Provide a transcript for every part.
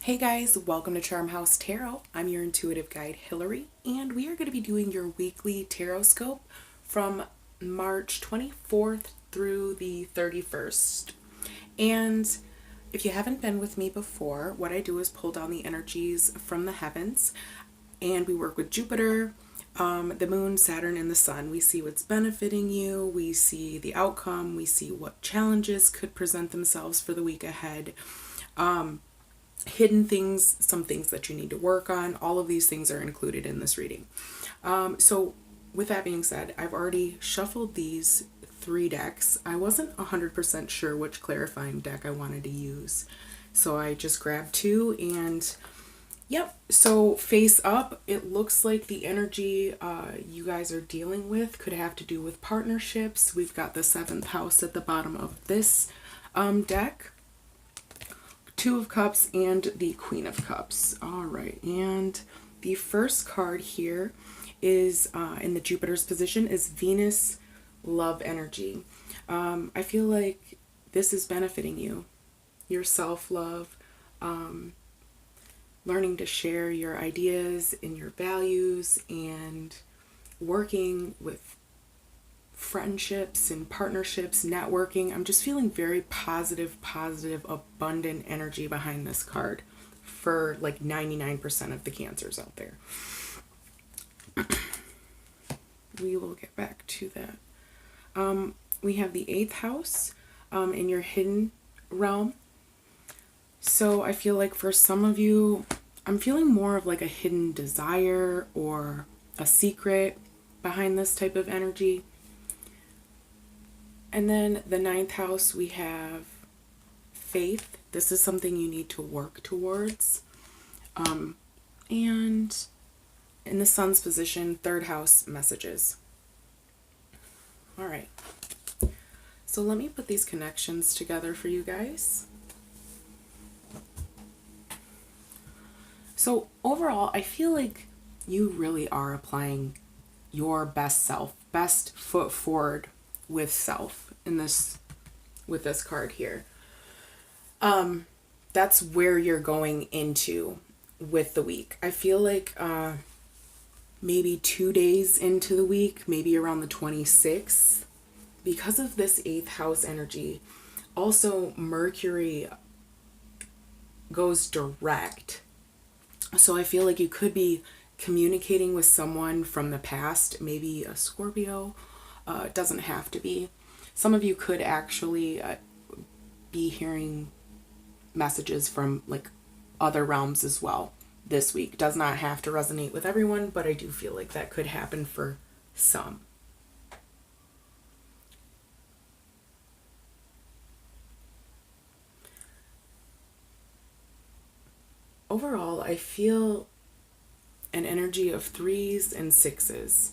Hey guys, welcome to Charmhousetarot. I'm your intuitive guide, Hillary, and we are going to be doing your weekly Tarotscope from March 24th through the 31st. And if you haven't been with me before, what I do is pull down the energies from the heavens, and we work with Jupiter, the moon, Saturn, and the sun. We see what's benefiting you, we see the outcome, we see what challenges could present themselves for the week ahead. Hidden things, some things that you need to work on. All of these things are included in this reading. So with that being said, I've already shuffled these 3 decks. I wasn't 100% sure which clarifying deck I wanted to use, so I just grabbed 2 and yep. So face up, it looks like the energy you guys are dealing with could have to do with partnerships. We've got the 7th house at the bottom of this deck. 2 of Cups and the Queen of Cups. All right, and the first card here is in the Jupiter's position is Venus love energy. I feel like this is benefiting you, your self-love, learning to share your ideas and your values, and working with friendships and partnerships, networking. I'm just feeling very positive, abundant energy behind this card for like 99% of the Cancers out there. We will get back to that. We have the 8th house in your hidden realm. So I feel like for some of you, I'm feeling more of like a hidden desire or a secret behind this type of energy. And then the 9th house, we have faith. This is something you need to work towards. And in the sun's position, 3rd house, messages. All right. So let me put these connections together for you guys. So overall, I feel like you really are applying your best self, best foot forward with self in this, with this card here. That's where you're going into with the week. I feel like maybe 2 days into the week, maybe around the 26th, because of this 8th house energy. Also, Mercury goes direct. So I feel like you could be communicating with someone from the past, maybe a Scorpio. It doesn't have to be. Some of you could actually be hearing messages from like other realms as well this week. Does not have to resonate with everyone, but I do feel like that could happen for some. Overall, I feel an energy of 3s and 6s,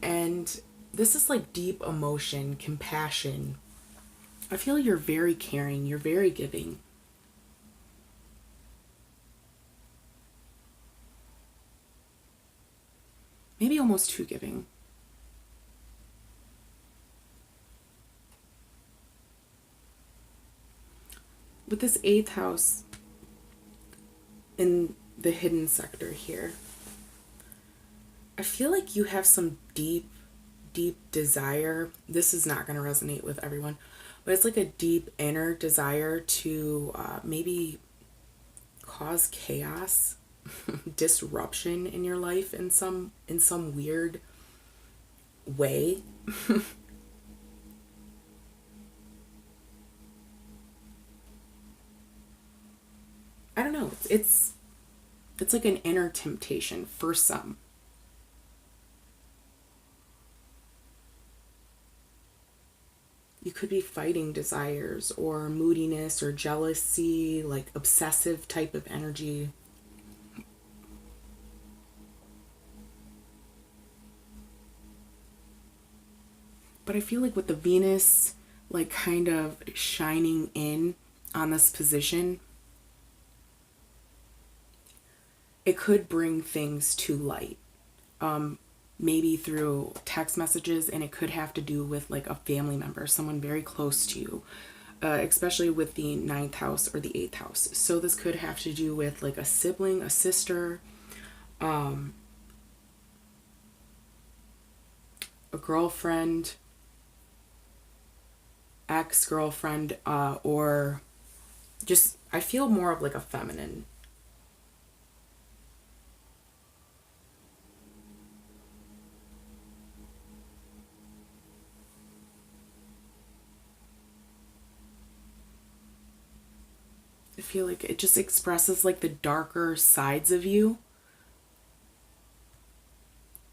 and this is like deep emotion, compassion. I feel you're very caring, you're very giving. Maybe almost too giving. With this 8th house in the hidden sector here, I feel like you have some deep desire. This is not going to resonate with everyone, but it's like a deep inner desire to maybe cause chaos, disruption in your life in some weird way. I don't know. It's like an inner temptation for some. You could be fighting desires or moodiness or jealousy, like obsessive type of energy. But I feel like with the Venus like kind of shining in on this position, it could bring things to light. Maybe through text messages, and it could have to do with like a family member, someone very close to you. especially with the ninth house or the eighth house. So this could have to do with like a sibling, a sister, a girlfriend, ex-girlfriend, or just, I feel more of like a feminine. I feel like it just expresses like the darker sides of you.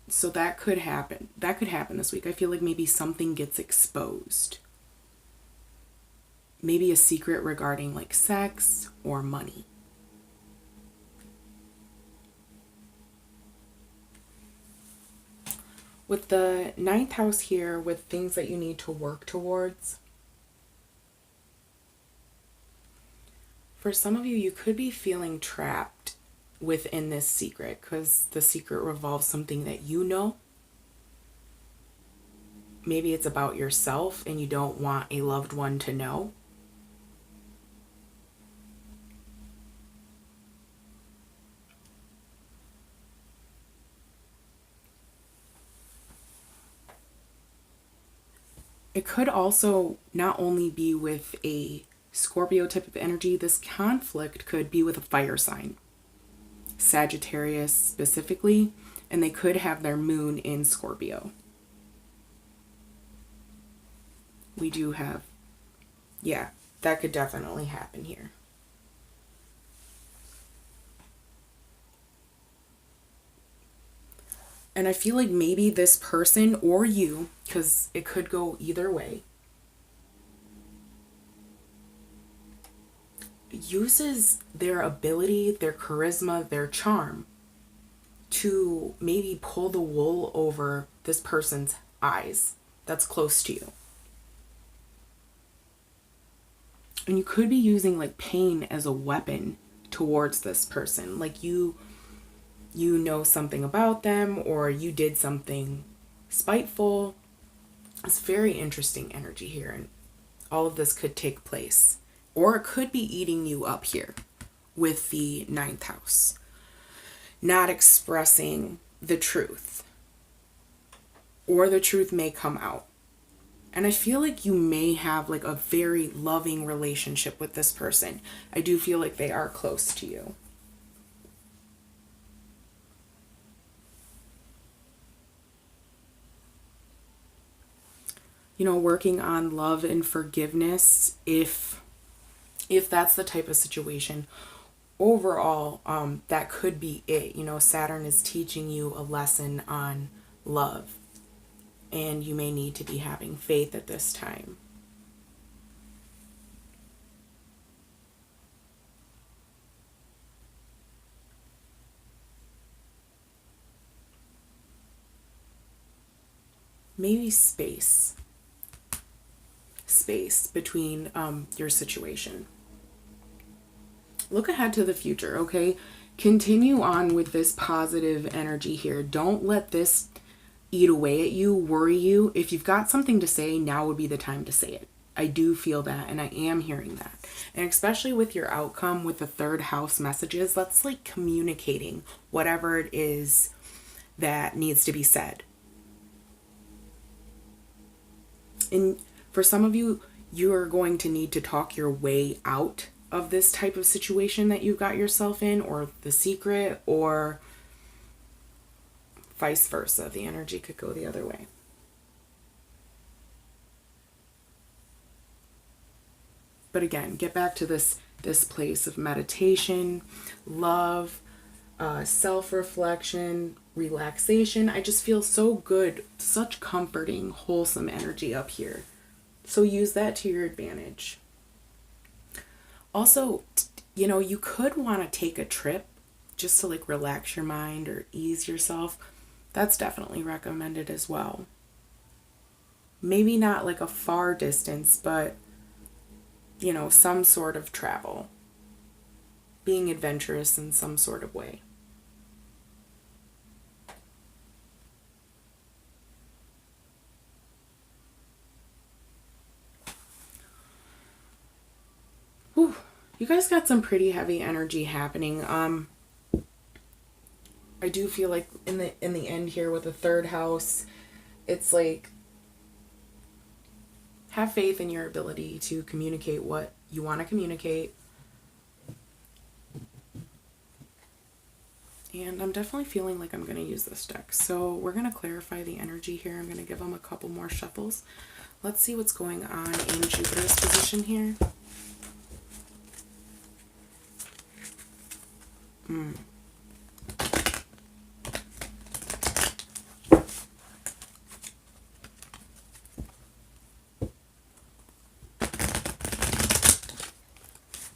So that could happen. That could happen this week. I feel like maybe something gets exposed. Maybe a secret regarding like sex or money. With the ninth house here, with things that you need to work towards, for some of you, you could be feeling trapped within this secret because the secret revolves something that you know. Maybe it's about yourself and you don't want a loved one to know. It could also not only be with a Scorpio type of energy, this conflict could be with a fire sign, Sagittarius specifically, and they could have their moon in Scorpio. We do have, yeah, that could definitely happen here. And I feel like maybe this person or you, because it could go either way, uses their ability, their charisma, their charm to maybe pull the wool over this person's eyes that's close to you. And you could be using like pain as a weapon towards this person. Like you know something about them, or you did something spiteful. It's very interesting energy here, and all of this could take place. Or it could be eating you up here with the ninth house. Not expressing the truth. Or the truth may come out. And I feel like you may have like a very loving relationship with this person. I do feel like they are close to you. You know, working on love and forgiveness, if that's the type of situation. Overall, that could be it. You know, Saturn is teaching you a lesson on love, and you may need to be having faith at this time. Maybe space between your situation. Look ahead to the future, okay? Continue on with this positive energy here. Don't let this eat away at you, worry you. If you've got something to say, now would be the time to say it. I do feel that, and I am hearing that. And especially with your outcome with the third house messages, that's like communicating whatever it is that needs to be said. And for some of you, you are going to need to talk your way out of this type of situation that you've got yourself in, or the secret, or vice versa. The energy could go the other way. But again, get back to this place of meditation, love, self-reflection, relaxation. I just feel so good, such comforting, wholesome energy up here. So use that to your advantage. Also, you know, you could want to take a trip just to like relax your mind or ease yourself. That's definitely recommended as well. Maybe not like a far distance, but you know, some sort of travel. Being adventurous in some sort of way. You guys got some pretty heavy energy happening. I do feel like in the end here with the third house, it's like, have faith in your ability to communicate what you want to communicate. And I'm definitely feeling like I'm going to use this deck. So we're going to clarify the energy here. I'm going to give them a couple more shuffles. Let's see what's going on in Jupiter's position here.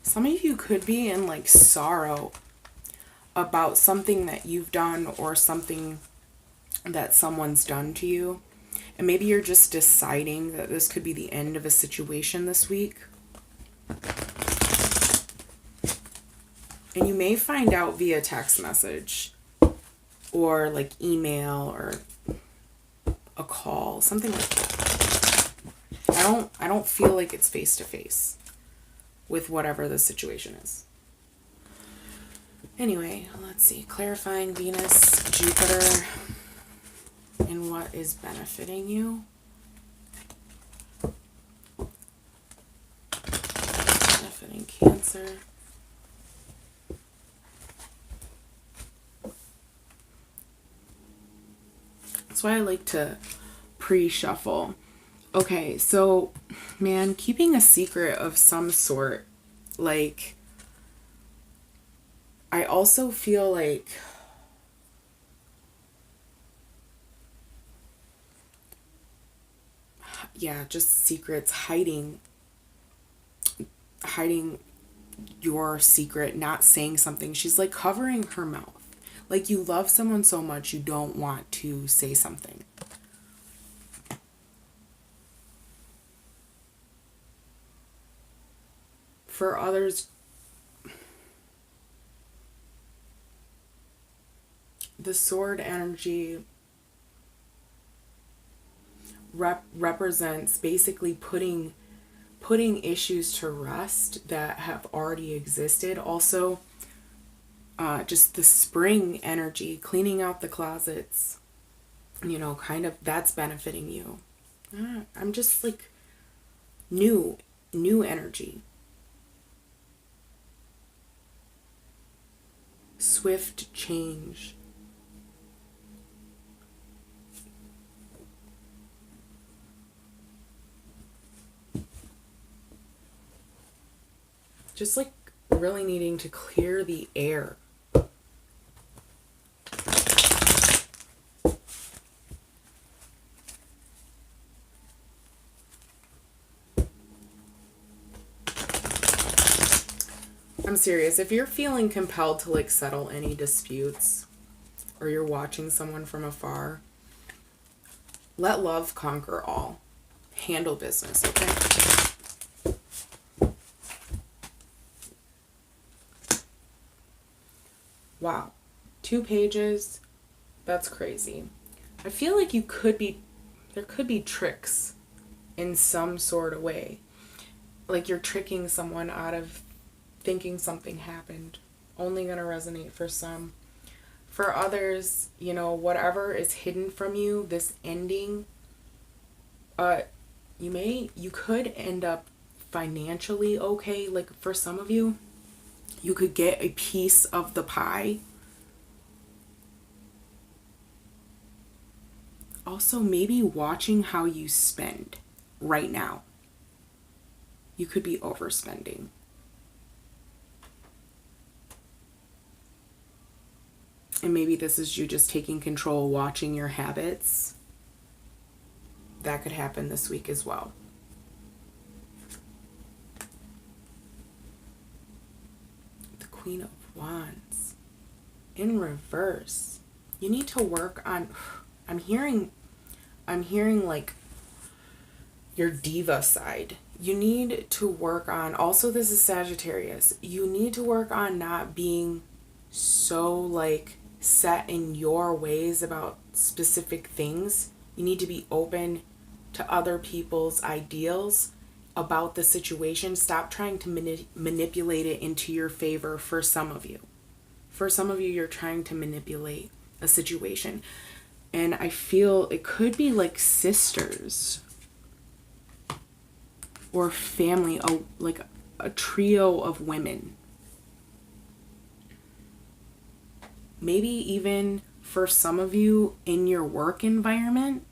Some of you could be in like sorrow about something that you've done or something that someone's done to you. And maybe you're just deciding that this could be the end of a situation this week. And you may find out via text message or like email or a call, something like that. I don't feel like it's face to face with whatever the situation is. Anyway, let's see. Clarifying Venus, Jupiter, and what is benefiting you. Benefiting Cancer. That's why I like to pre-shuffle. Okay, so, man, keeping a secret of some sort, like, I also feel like yeah, just secrets, hiding your secret, not saying something. She's like covering her mouth. Like you love someone so much you don't want to say something. For others, the sword energy represents basically putting issues to rest that have already existed. Also, just the spring energy, cleaning out the closets, you know, kind of that's benefiting you. I'm just like new energy. Swift change. Just like really needing to clear the air. I'm serious. If you're feeling compelled to like settle any disputes or you're watching someone from afar, let love conquer all. Handle business, okay? Wow. 2 pages. That's crazy. I feel like there could be tricks in some sort of way. Like you're tricking someone out of thinking something happened. Only gonna resonate for some. For others, you know, whatever is hidden from you, this ending, you could end up financially okay. Like for some of you, you could get a piece of the pie. Also, maybe watching how you spend right now. You could be overspending. And maybe this is you just taking control, watching your habits. That could happen this week as well. The Queen of Wands. In reverse. You need to work on... I'm hearing like your diva side. You need to work on... Also, this is Sagittarius. You need to work on not being so like set in your ways about specific things. You need to be open to other people's ideals. about the situation. Stop trying to manipulate it into your favor for some of you. For some of you, you're trying to manipulate a situation. And I feel it could be like sisters or family, like a trio of women. Maybe even for some of you in your work environment.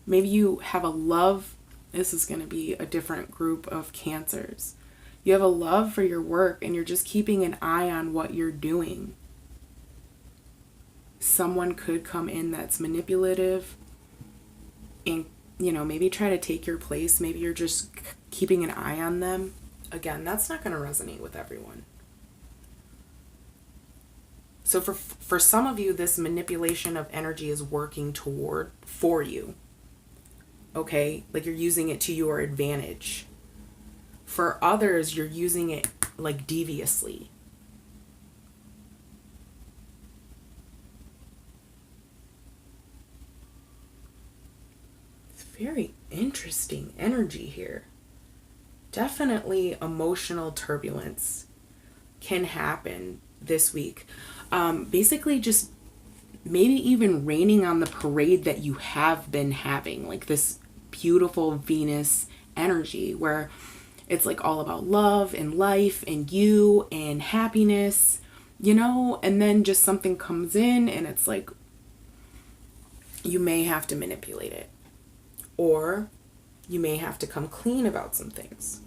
Maybe you have a love. This is going to be a different group of Cancers. You have a love for your work and you're just keeping an eye on what you're doing. Someone could come in that's manipulative and, maybe try to take your place. Maybe you're just keeping an eye on them. Again, that's not going to resonate with everyone. So for some of you, this manipulation of energy is working for you. Okay? Like you're using it to your advantage. For others, you're using it like deviously. It's very interesting energy here. Definitely emotional turbulence can happen this week. Basically just maybe even raining on the parade that you have been having, like this beautiful Venus energy where it's like all about love and life and you and happiness, and then just something comes in and it's like you may have to manipulate it, or you may have to come clean about some things.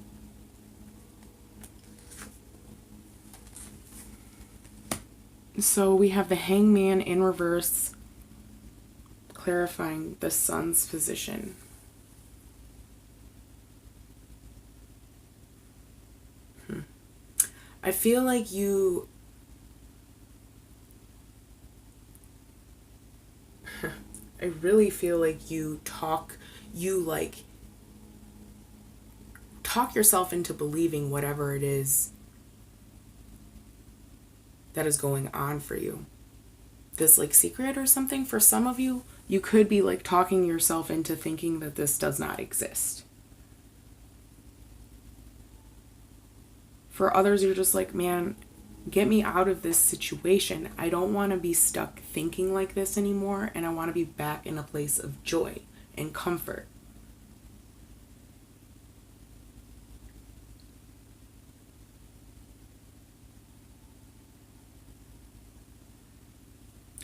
So we have the Hangman in reverse, clarifying the Sun's position. I feel like I really feel like you talk yourself into believing whatever it is that is going on for you. This like secret or something. For some of you, you could be like talking yourself into thinking that this does not exist. For others, you're just like, man, get me out of this situation. I don't want to be stuck thinking like this anymore, and I want to be back in a place of joy and comfort.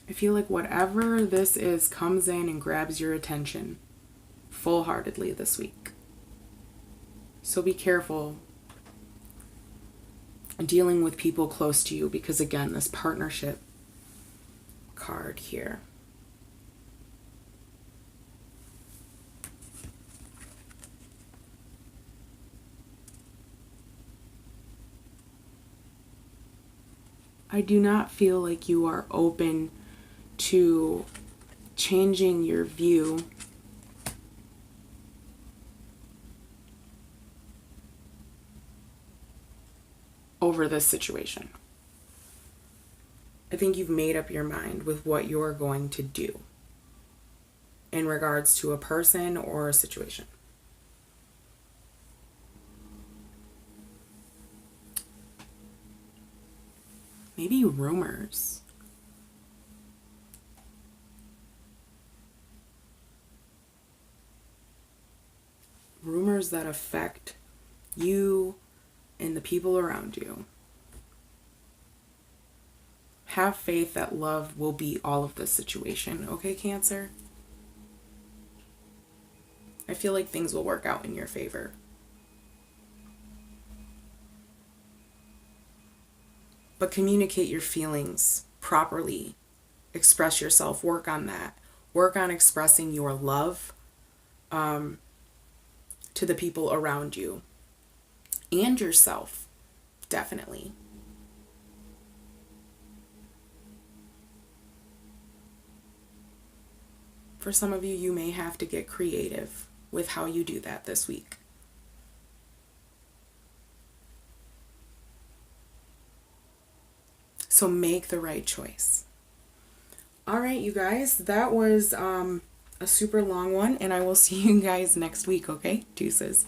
I feel like whatever this is comes in and grabs your attention full-heartedly this week. So be careful dealing with people close to you, because again, this partnership card here. I do not feel like you are open to changing your view over this situation. I think you've made up your mind with what you're going to do in regards to a person or a situation. Maybe rumors. Rumors that affect you and the people around you. Have faith that love will beat all of this situation, okay, Cancer? I feel like things will work out in your favor. But communicate your feelings properly. Express yourself. Work on that. Work on expressing your love to the people around you. And yourself, definitely. For some of you, you may have to get creative with how you do that this week. So make the right choice. All right, you guys, that was a a super long one, and I will see you guys next week, okay? Deuces.